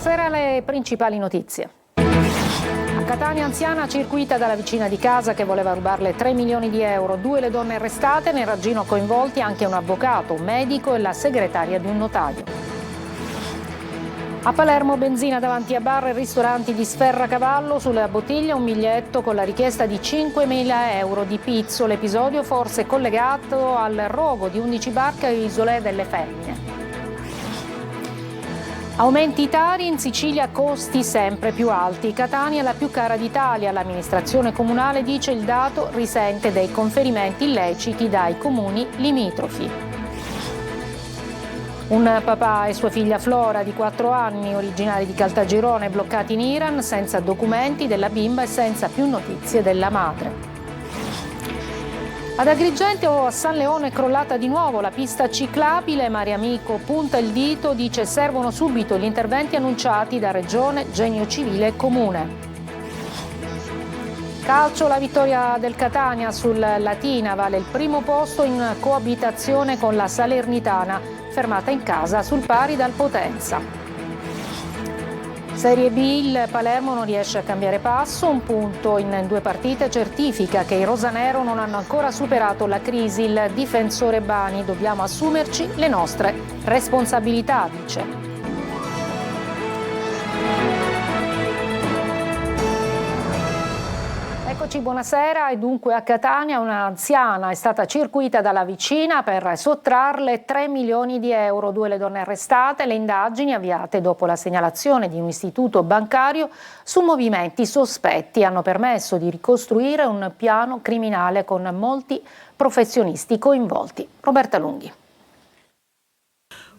Buonasera, le principali notizie. A Catania anziana circuita dalla vicina di casa che voleva rubarle 3 milioni di euro. 2 le donne arrestate, nel raggino coinvolti anche un avvocato, un medico e la segretaria di un notaio. A Palermo benzina davanti a bar e ristoranti di Sferracavallo, sulla bottiglia un biglietto con la richiesta di 5.000 euro di pizzo. L'episodio forse collegato al rogo di 11 barche a Isole delle Femmine. Aumenti tari, in Sicilia costi sempre più alti. Catania è la più cara d'Italia. L'amministrazione comunale dice il dato risente dei conferimenti illeciti dai comuni limitrofi. Un papà e sua figlia Flora di 4 anni, originari di Caltagirone, bloccati in Iran senza documenti della bimba e senza più notizie della madre. Ad Agrigento o a San Leone è crollata di nuovo la pista ciclabile. Mariamico punta il dito, dice servono subito gli interventi annunciati da Regione, Genio Civile e Comune. Calcio, la vittoria del Catania sul Latina vale il primo posto in coabitazione con la Salernitana, fermata in casa sul pari dal Potenza. Serie B, il Palermo non riesce a cambiare passo, un punto in 2 partite certifica che i rosanero non hanno ancora superato la crisi. Il difensore Bani, dobbiamo assumerci le nostre responsabilità, dice. Eccoci, buonasera. E dunque a Catania un'anziana è stata circuita dalla vicina per sottrarle 3 milioni di euro. 2 le donne arrestate, le indagini avviate dopo la segnalazione di un istituto bancario su movimenti sospetti hanno permesso di ricostruire un piano criminale con molti professionisti coinvolti. Roberta Lunghi.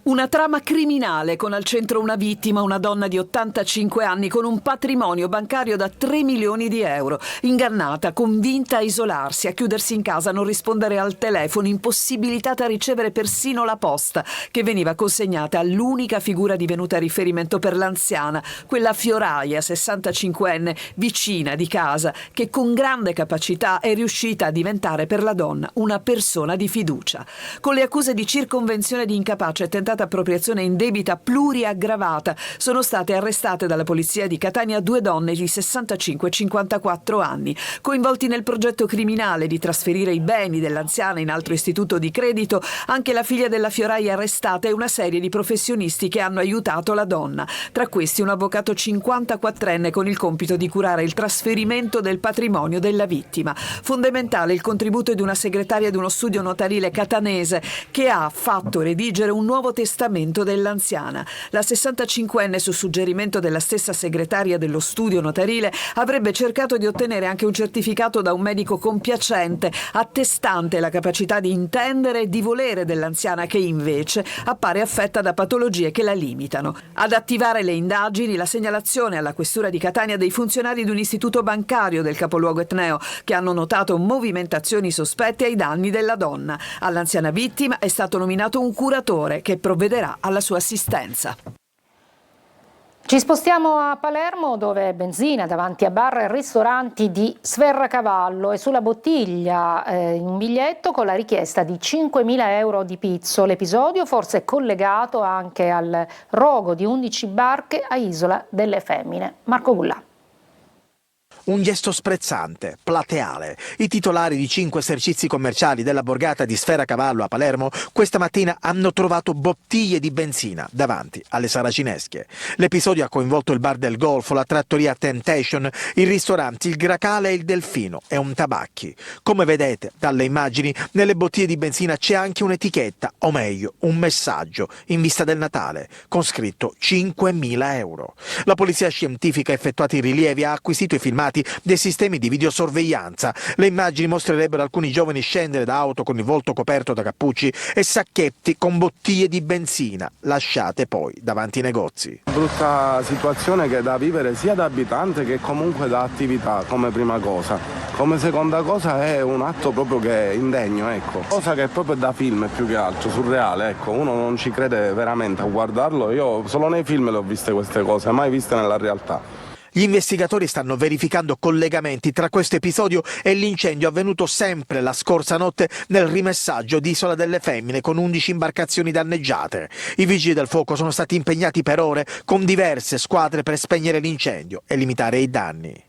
Una trama criminale con al centro una vittima, una donna di 85 anni con un patrimonio bancario da 3 milioni di euro. Ingannata, convinta a isolarsi, a chiudersi in casa, a non rispondere al telefono, impossibilitata a ricevere persino la posta che veniva consegnata all'unica figura divenuta riferimento per l'anziana, quella fioraia, 65enne, vicina di casa, che con grande capacità è riuscita a diventare per la donna una persona di fiducia. Con le accuse di circonvenzione di incapace e tentata appropriazione indebita pluriaggravata sono state arrestate dalla polizia di Catania 2 donne di 65 e 54 anni, coinvolti nel progetto criminale di trasferire i beni dell'anziana in altro istituto di credito, anche la figlia della fioraia arrestata e una serie di professionisti che hanno aiutato la donna. Tra questi un avvocato 54enne con il compito di curare il trasferimento del patrimonio della vittima. Fondamentale il contributo di una segretaria di uno studio notarile catanese che ha fatto redigere un nuovo testamento dell'anziana. La 65enne, su suggerimento della stessa segretaria dello studio notarile, avrebbe cercato di ottenere anche un certificato da un medico compiacente, attestante la capacità di intendere e di volere dell'anziana, che invece appare affetta da patologie che la limitano. Ad attivare le indagini la segnalazione alla questura di Catania dei funzionari di un istituto bancario del capoluogo etneo che hanno notato movimentazioni sospette ai danni della donna. All'anziana vittima è stato nominato un curatore che provvederà alla sua assistenza. Ci spostiamo a Palermo, dove benzina davanti a bar e ristoranti di Sferracavallo e sulla bottiglia un biglietto con la richiesta di 5.000 euro di pizzo. L'episodio forse collegato anche al rogo di 11 barche a Isola delle Femmine. Marco Gullà. Un gesto sprezzante, plateale. I titolari di 5 esercizi commerciali della borgata di Sferracavallo a Palermo questa mattina hanno trovato bottiglie di benzina davanti alle saracinesche. L'episodio ha coinvolto il bar del Golfo, la trattoria Temptation, i ristoranti Il Gracale e il Delfino e un tabacchi. Come vedete dalle immagini, nelle bottiglie di benzina c'è anche un'etichetta, o meglio un messaggio in vista del Natale con scritto 5.000 euro. La polizia scientifica ha effettuato i rilievi, ha acquisito i filmati dei sistemi di videosorveglianza. Le immagini mostrerebbero alcuni giovani scendere da auto con il volto coperto da cappucci e sacchetti con bottiglie di benzina lasciate poi davanti ai negozi. Brutta situazione che è da vivere sia da abitante che comunque da attività come prima cosa. Come seconda cosa è un atto proprio che è indegno, ecco. Cosa che è proprio da film più che altro, surreale, ecco. Uno non ci crede veramente a guardarlo. Io solo nei film le ho viste queste cose, mai viste nella realtà. Gli investigatori stanno verificando collegamenti tra questo episodio e l'incendio avvenuto sempre la scorsa notte nel rimessaggio di Isola delle Femmine con 11 imbarcazioni danneggiate. I vigili del fuoco sono stati impegnati per ore con diverse squadre per spegnere l'incendio e limitare i danni.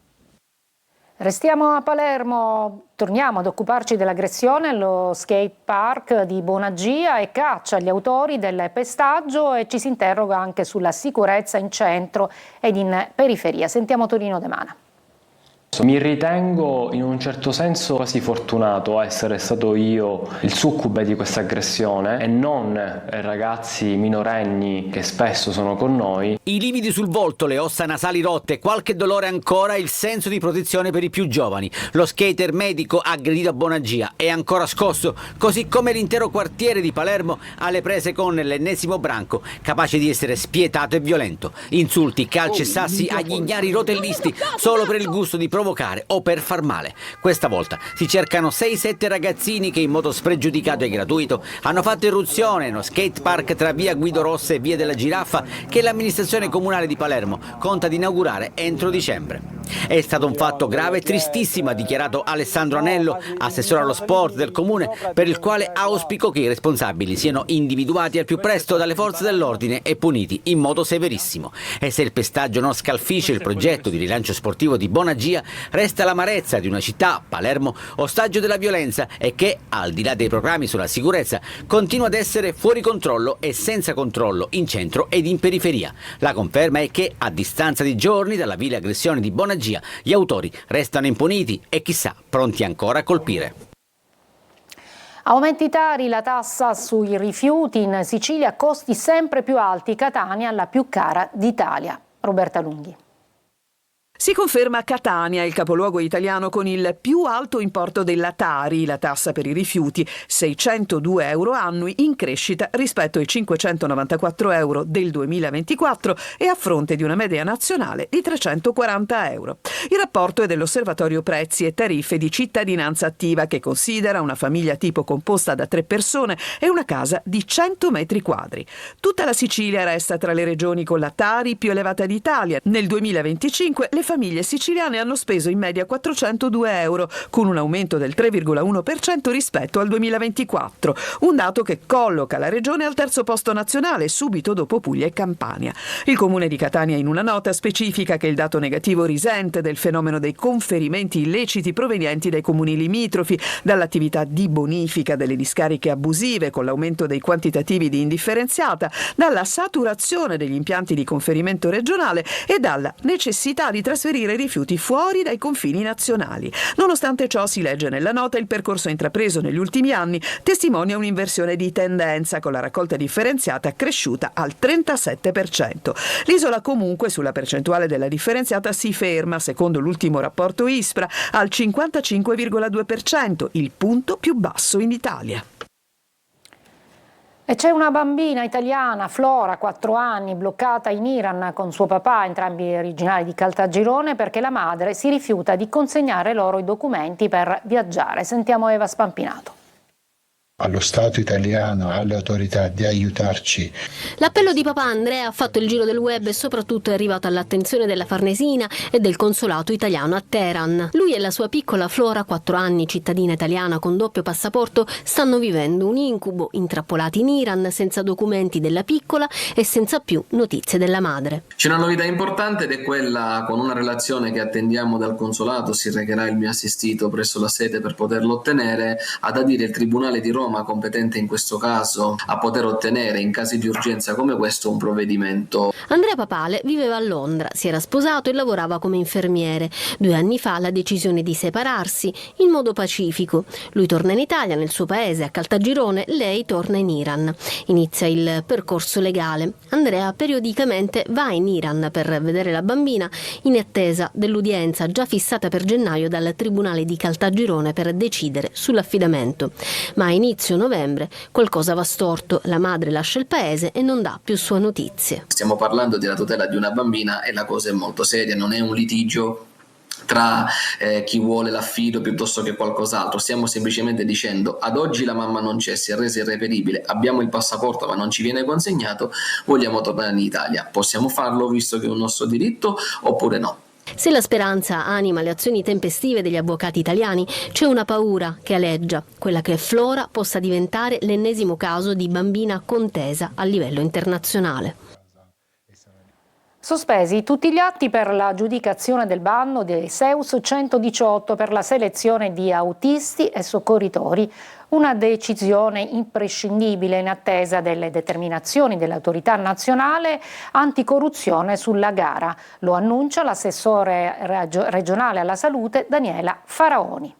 Restiamo a Palermo, torniamo ad occuparci dell'aggressione allo skate park di Bonagia e caccia agli autori del pestaggio e ci si interroga anche sulla sicurezza in centro ed in periferia. Sentiamo Torino De Mana. Mi ritengo in un certo senso quasi fortunato a essere stato io il succube di questa aggressione e non ragazzi minorenni che spesso sono con noi. I lividi sul volto, le ossa nasali rotte, qualche dolore ancora, il senso di protezione per i più giovani. Lo skater medico aggredito a Bonagia è ancora scosso, così come l'intero quartiere di Palermo alle prese con l'ennesimo branco, capace di essere spietato e violento. Insulti, calci e sassi agli ignari rotellisti solo per il gusto di provocare o per far male. Questa volta si cercano 6-7 ragazzini che in modo spregiudicato e gratuito hanno fatto irruzione nello skate park tra via Guido Rossa e via della Giraffa che l'amministrazione comunale di Palermo conta di inaugurare entro dicembre. È stato un fatto grave e tristissimo, ha dichiarato Alessandro Anello, assessore allo sport del comune, per il quale auspico che i responsabili siano individuati al più presto dalle forze dell'ordine e puniti in modo severissimo. E se il pestaggio non scalfisce il progetto di rilancio sportivo di Bonagia, resta l'amarezza di una città, Palermo, ostaggio della violenza e che, al di là dei proclami sulla sicurezza, continua ad essere fuori controllo e senza controllo in centro ed in periferia. La conferma è che, a distanza di giorni dalla vile aggressione di Bonagia, gli autori restano impuniti e chissà, pronti ancora a colpire. Aumenti tari, la tassa sui rifiuti in Sicilia, costi sempre più alti, Catania la più cara d'Italia. Roberta Lunghi. Si conferma Catania, il capoluogo italiano con il più alto importo della Tari, la tassa per i rifiuti, 602 euro annui, in crescita rispetto ai 594 euro del 2024 e a fronte di una media nazionale di 340 euro. Il rapporto è dell'Osservatorio Prezzi e Tariffe di Cittadinanza Attiva, che considera una famiglia tipo composta da 3 persone e una casa di 100 metri quadri. Tutta la Sicilia resta tra le regioni con la Tari più elevata d'Italia. Nel 2025 le famiglie siciliane hanno speso in media 402 euro, con un aumento del 3,1% rispetto al 2024, un dato che colloca la regione al terzo posto nazionale, subito dopo Puglia e Campania. Il comune di Catania in una nota specifica che il dato negativo risente del fenomeno dei conferimenti illeciti provenienti dai comuni limitrofi, dall'attività di bonifica delle discariche abusive con l'aumento dei quantitativi di indifferenziata, dalla saturazione degli impianti di conferimento regionale e dalla necessità di trasferire rifiuti fuori dai confini nazionali. Nonostante ciò, si legge nella nota, il percorso intrapreso negli ultimi anni testimonia un'inversione di tendenza, con la raccolta differenziata cresciuta al 37%. L'isola comunque sulla percentuale della differenziata si ferma, secondo l'ultimo rapporto ISPRA, al 55,2%, il punto più basso in Italia. E c'è una bambina italiana, Flora, 4 anni, bloccata in Iran con suo papà, entrambi originari di Caltagirone, perché la madre si rifiuta di consegnare loro i documenti per viaggiare. Sentiamo Eva Spampinato. Allo Stato italiano, alle autorità di aiutarci. L'appello di papà Andrea ha fatto il giro del web e soprattutto è arrivato all'attenzione della Farnesina e del consolato italiano a Teheran. Lui e la sua piccola Flora, 4 anni, cittadina italiana con doppio passaporto, stanno vivendo un incubo, intrappolati in Iran, senza documenti della piccola e senza più notizie della madre. C'è una novità importante ed è quella, con una relazione che attendiamo dal consolato, si recherà il mio assistito presso la sede per poterlo ottenere, ad adire il Tribunale di Roma competente in questo caso a poter ottenere in casi di urgenza come questo un provvedimento. Andrea Papale viveva a Londra, si era sposato e lavorava come infermiere. 2 anni fa la decisione di separarsi in modo pacifico. Lui torna in Italia, nel suo paese, a Caltagirone, lei torna in Iran. Inizia il percorso legale. Andrea periodicamente va in Iran per vedere la bambina in attesa dell'udienza già fissata per gennaio dal Tribunale di Caltagirone per decidere sull'affidamento. Ma a inizio novembre qualcosa va storto, la madre lascia il paese e non dà più sue notizie. Stiamo parlando della tutela di una bambina e la cosa è molto seria, non è un litigio tra chi vuole l'affido piuttosto che qualcos'altro. Stiamo semplicemente dicendo: ad oggi la mamma non c'è, si è resa irreperibile, abbiamo il passaporto ma non ci viene consegnato, vogliamo tornare in Italia. Possiamo farlo visto che è un nostro diritto oppure no? Se la speranza anima le azioni tempestive degli avvocati italiani, c'è una paura che aleggia, quella che Flora possa diventare l'ennesimo caso di bambina contesa a livello internazionale. Sospesi tutti gli atti per l'aggiudicazione del bando dei Seus 118 per la selezione di autisti e soccorritori, una decisione imprescindibile in attesa delle determinazioni dell'autorità nazionale anticorruzione sulla gara. Lo annuncia l'assessore regionale alla salute Daniela Faraoni.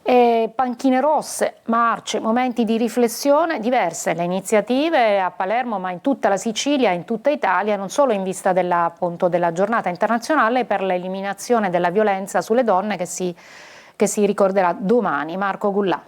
E panchine rosse, marce, momenti di riflessione, diverse le iniziative a Palermo ma in tutta la Sicilia e in tutta Italia, non solo in vista della giornata internazionale per l'eliminazione della violenza sulle donne che si ricorderà domani. Marco Gullà.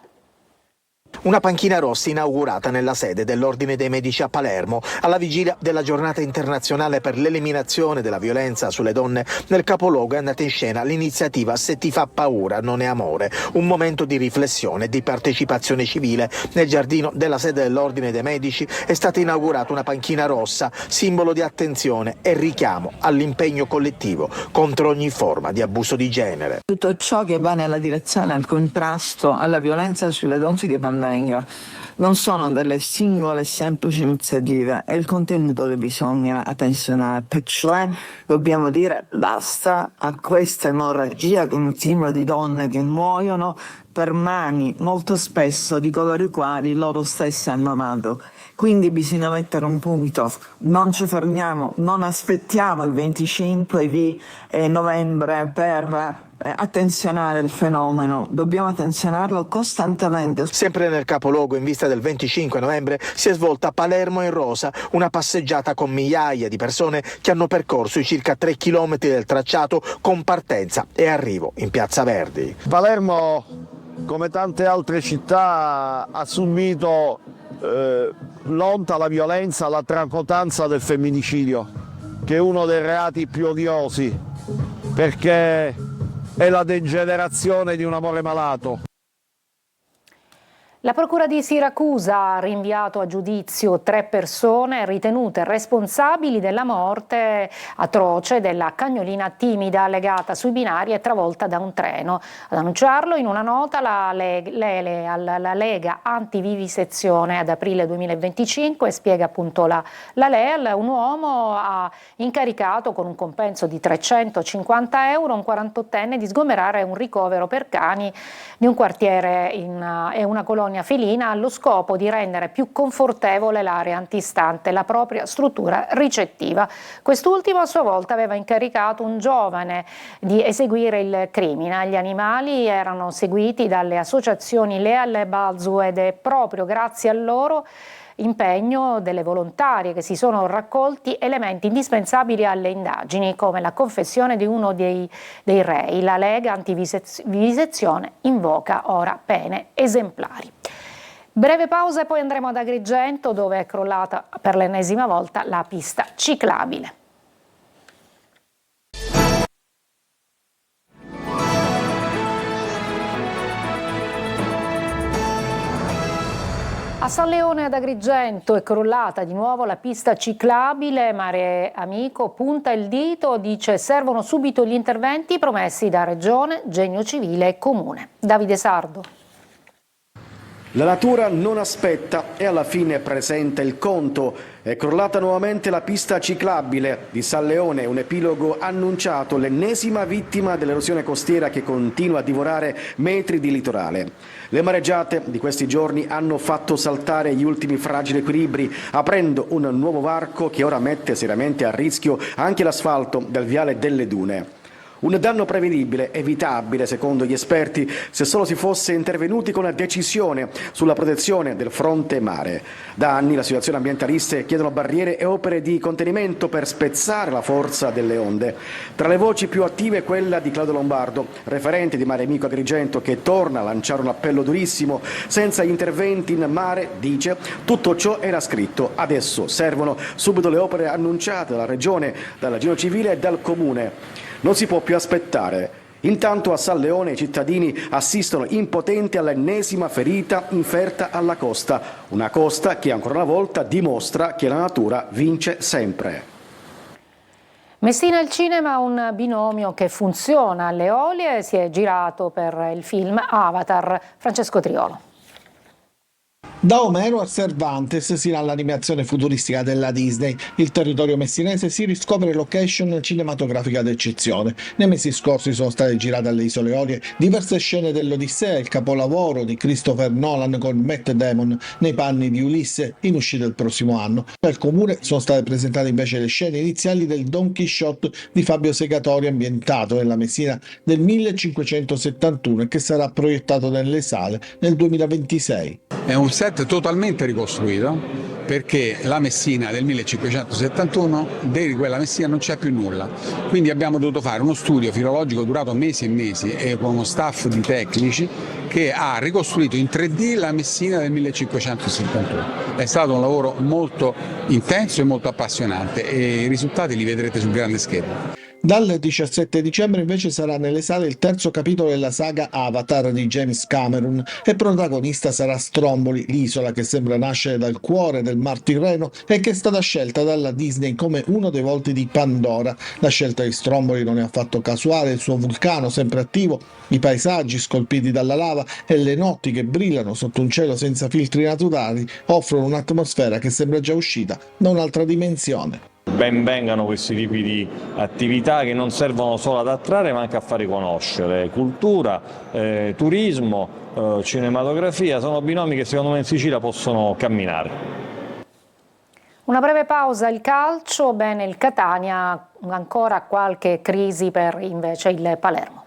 Una panchina rossa inaugurata nella sede dell'Ordine dei Medici a Palermo alla vigilia della giornata internazionale per l'eliminazione della violenza sulle donne. Nel capoluogo è andata in scena l'iniziativa Se ti fa paura non è amore, un momento di riflessione e di partecipazione civile. Nel giardino della sede dell'Ordine dei Medici è stata inaugurata una panchina rossa, simbolo di attenzione e richiamo all'impegno collettivo contro ogni forma di abuso di genere. Tutto ciò che va nella direzione al contrasto alla violenza sulle donne di Ben Venga non sono delle singole semplici iniziative, è il contenuto che bisogna attenzionare, cioè dobbiamo dire basta a questa emorragia continua di donne che muoiono per mani molto spesso di coloro i quali loro stessi hanno amato. Quindi bisogna mettere un punto, non ci fermiamo, non aspettiamo il 25 di novembre per attenzionare il fenomeno, dobbiamo attenzionarlo costantemente. Sempre nel capoluogo, in vista del 25 novembre, si è svolta Palermo in rosa, una passeggiata con migliaia di persone che hanno percorso i circa 3 chilometri del tracciato con partenza e arrivo in Piazza Verdi. Palermo, come tante altre città, ha subito l'onta, la violenza, la tracotanza del femminicidio, che è uno dei reati più odiosi, perché è la degenerazione di un amore malato. La Procura di Siracusa ha rinviato a giudizio 3 persone ritenute responsabili della morte atroce della cagnolina timida legata sui binari e travolta da un treno. Ad annunciarlo in una nota la Lega Antivivisezione ad aprile 2025, spiega appunto la LEAL, un uomo ha incaricato con un compenso di 350 euro un 48enne di sgomerare un ricovero per cani di un quartiere e una colonia felina allo scopo di rendere più confortevole l'area antistante la propria struttura ricettiva. Quest'ultimo a sua volta aveva incaricato un giovane di eseguire il crimine. Gli animali erano seguiti dalle associazioni Leal e Balzu ed è proprio grazie al loro impegno delle volontarie che si sono raccolti elementi indispensabili alle indagini, come la confessione di uno dei rei. La Lega Antivivisezione invoca ora pene esemplari. Breve pausa e poi andremo ad Agrigento, dove è crollata per l'ennesima volta la pista ciclabile. A San Leone ad Agrigento è crollata di nuovo la pista ciclabile. Mare Amico punta il dito, dice servono subito gli interventi promessi da Regione, Genio Civile e Comune. Davide Sardo. La natura non aspetta e alla fine presenta il conto. È crollata nuovamente la pista ciclabile di San Leone, un epilogo annunciato, l'ennesima vittima dell'erosione costiera che continua a divorare metri di litorale. Le mareggiate di questi giorni hanno fatto saltare gli ultimi fragili equilibri, aprendo un nuovo varco che ora mette seriamente a rischio anche l'asfalto del viale delle Dune. Un danno prevedibile, evitabile secondo gli esperti, se solo si fosse intervenuti con decisione sulla protezione del fronte mare. Da anni le associazioni ambientaliste chiedono barriere e opere di contenimento per spezzare la forza delle onde. Tra le voci più attive quella di Claudio Lombardo, referente di Mare Amico Agrigento, che torna a lanciare un appello durissimo. Senza interventi in mare, dice, tutto ciò era scritto. Adesso servono subito le opere annunciate dalla Regione, dalla Genio Civile e dal Comune. Non si può più aspettare. Intanto a San Leone i cittadini assistono impotenti all'ennesima ferita inferta alla costa. Una costa che ancora una volta dimostra che la natura vince sempre. Messina e il cinema, un binomio che funziona. Alle Olie si è girato per il film Avatar. Francesco Triolo. Da Omero a Cervantes si ha l'animazione futuristica della Disney. Il territorio messinese si riscopre location cinematografica d'eccezione. Nei mesi scorsi sono state girate alle Isole Olie diverse scene dell'Odissea, il capolavoro di Christopher Nolan con Matt Damon nei panni di Ulisse, in uscita il prossimo anno. Al comune sono state presentate invece le scene iniziali del Don Quixote di Fabio Segatori, ambientato nella Messina del 1571 e che sarà proiettato nelle sale nel 2026. È un set totalmente ricostruito perché la Messina del 1571, di quella Messina non c'è più nulla. Quindi abbiamo dovuto fare uno studio filologico durato mesi e mesi e con uno staff di tecnici che ha ricostruito in 3D la Messina del 1571. È stato un lavoro molto intenso e molto appassionante e i risultati li vedrete sul grande schermo. Dal 17 dicembre invece sarà nelle sale il terzo capitolo della saga Avatar di James Cameron e protagonista sarà Stromboli, l'isola che sembra nascere dal cuore del Mar Tirreno e che è stata scelta dalla Disney come uno dei volti di Pandora. La scelta di Stromboli non è affatto casuale, il suo vulcano sempre attivo, i paesaggi scolpiti dalla lava e le notti che brillano sotto un cielo senza filtri naturali offrono un'atmosfera che sembra già uscita da un'altra dimensione. Ben vengano questi tipi di attività che non servono solo ad attrarre ma anche a fare conoscere cultura, turismo, cinematografia, sono binomi che secondo me in Sicilia possono camminare. Una breve pausa, il calcio, bene il Catania, ancora qualche crisi per invece il Palermo.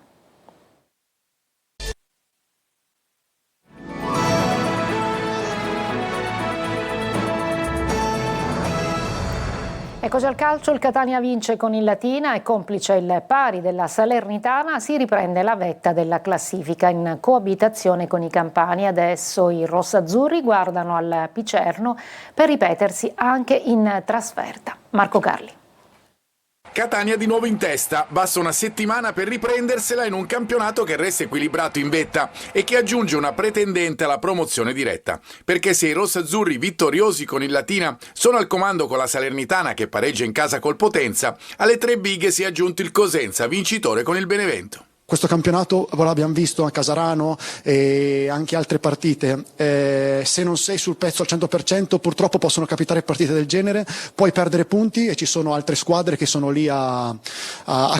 Eccoci al calcio, il Catania vince con il Latina e complice il pari della Salernitana si riprende la vetta della classifica in coabitazione con i campani. Adesso i rossazzurri guardano al Picerno per ripetersi anche in trasferta. Marco Carli. Catania di nuovo in testa, basta una settimana per riprendersela in un campionato che resta equilibrato in vetta e che aggiunge una pretendente alla promozione diretta. Perché se i rossazzurri vittoriosi con il Latina sono al comando con la Salernitana che pareggia in casa col Potenza, alle tre bighe si è aggiunto il Cosenza, vincitore con il Benevento. Questo campionato l'abbiamo visto a Casarano e anche altre partite, se non sei sul pezzo al 100% purtroppo possono capitare partite del genere, puoi perdere punti e ci sono altre squadre che sono lì a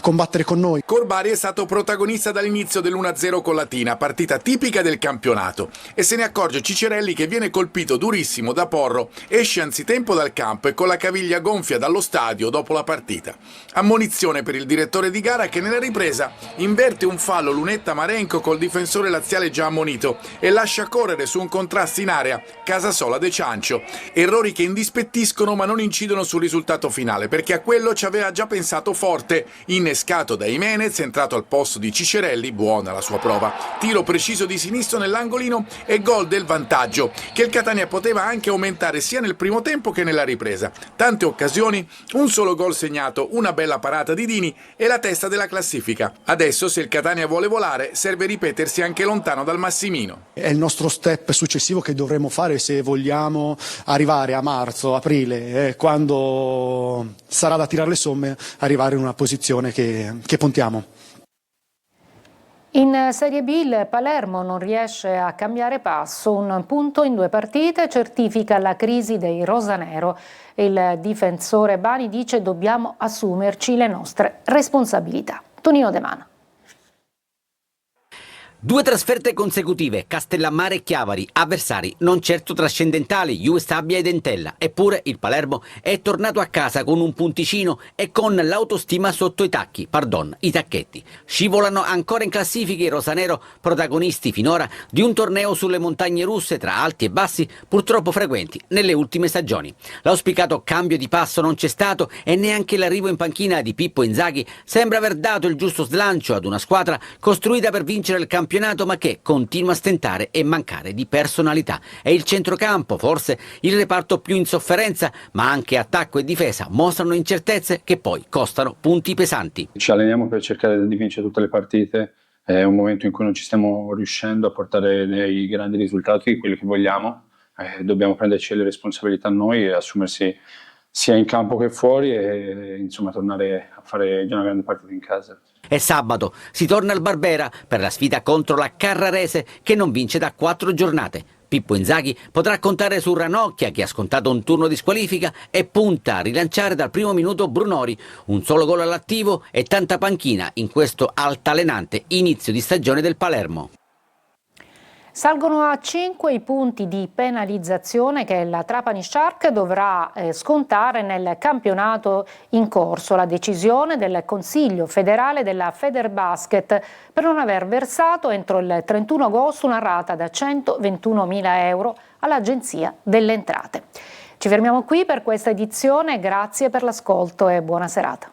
combattere con noi. Corbari è stato protagonista dall'inizio dell'1-0 con Latina, partita tipica del campionato, e se ne accorge Cicerelli che viene colpito durissimo da Porro, esce anzitempo dal campo e con la caviglia gonfia dallo stadio dopo la partita. Ammonizione per il direttore di gara che nella ripresa inverte un fallo Lunetta Marenco col difensore laziale già ammonito e lascia correre su un contrasto in area Casasola De Ciancio. Errori che indispettiscono ma non incidono sul risultato finale, perché a quello ci aveva già pensato Forte, innescato da Jimenez, entrato al posto di Cicerelli, buona la sua prova, tiro preciso di sinistro nell'angolino e gol del vantaggio, che il Catania poteva anche aumentare sia nel primo tempo che nella ripresa. Tante occasioni, un solo gol segnato, una bella parata di Dini e la testa della classifica. Adesso se il Catania vuole volare, serve ripetersi anche lontano dal Massimino. È il nostro step successivo che dovremo fare se vogliamo arrivare a marzo, aprile, quando sarà da tirare le somme, arrivare in una posizione che puntiamo. In Serie B il Palermo non riesce a cambiare passo, un punto in 2 partite certifica la crisi dei rosanero. Il difensore Bani dice dobbiamo assumerci le nostre responsabilità. Tonino De Mano. 2 trasferte consecutive, Castellammare e Chiavari, avversari non certo trascendentali, Juve Stabia ed Entella. Eppure il Palermo è tornato a casa con un punticino e con l'autostima sotto i tacchi, i tacchetti. Scivolano ancora in classifica i rosanero, protagonisti finora di un torneo sulle montagne russe tra alti e bassi purtroppo frequenti nelle ultime stagioni. L'auspicato cambio di passo non c'è stato e neanche l'arrivo in panchina di Pippo Inzaghi sembra aver dato il giusto slancio ad una squadra costruita per vincere il campionato ma che continua a stentare e mancare di personalità. È il centrocampo, forse il reparto più in sofferenza, ma anche attacco e difesa mostrano incertezze che poi costano punti pesanti. Ci alleniamo per cercare di vincere tutte le partite, è un momento in cui non ci stiamo riuscendo a portare dei grandi risultati, quelli che vogliamo, dobbiamo prenderci le responsabilità noi e assumersi sia in campo che fuori e insomma tornare a fare già una grande partita in casa. E sabato si torna al Barbera per la sfida contro la Carrarese che non vince da 4 giornate. Pippo Inzaghi potrà contare su Ranocchia che ha scontato un turno di squalifica e punta a rilanciare dal primo minuto Brunori, un solo gol all'attivo e tanta panchina in questo altalenante inizio di stagione del Palermo. Salgono a 5 i punti di penalizzazione che la Trapani Shark dovrà scontare nel campionato in corso. La decisione del Consiglio federale della Federbasket per non aver versato entro il 31 agosto una rata da 121.000 euro all'Agenzia delle Entrate. Ci fermiamo qui per questa edizione, grazie per l'ascolto e buona serata.